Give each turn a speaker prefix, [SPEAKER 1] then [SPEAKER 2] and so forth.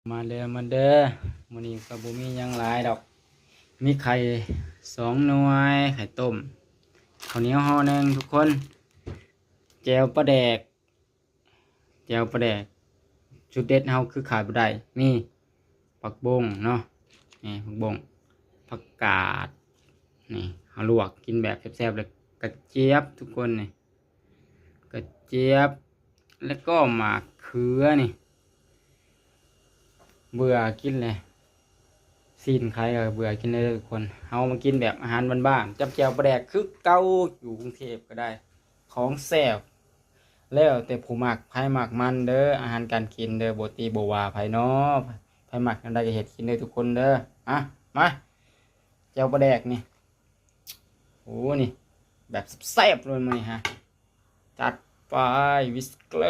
[SPEAKER 1] มาเด้อมื้อนี้ก็บ่มีหยังหลายดอกมีไข่2 หน่วยไข่ต้มข้าวเหนียวห่อหนึ่งทุกคนแจ่วปลาแดกจุดเด็ดเฮาคือขาดบ่ได้มีผักบงเนาะนี่ผักบงผักกาดนี่เฮาลวกกินแบบแซ่บๆเลยกระเจี๊ยบทุกคนนี่กระเจี๊ยบแล้วก็หมากเขือนี่เบื่อกินเลยซีนใครก็เบื่อกินเลยทุกคนเฮามากินแบบอาหารบ้านๆจับแจ่วปลาแดกคือเก่าอยู่กรุงเทพก็ได้ของแซ่บแล้วแต่ผู้มักไผมักมันเด้ออาหารการกินเด้อบ่ตีบ่ว่าไผเนาะไผมักอันใดก็เฮ็ดกินเด้อทุกคนเด้ออ่ะมาแจ่วปลาแดกนี่โอ้นี่แบบแซ่บๆเลยมื้อนี้ฮะจัดไปวิสโกล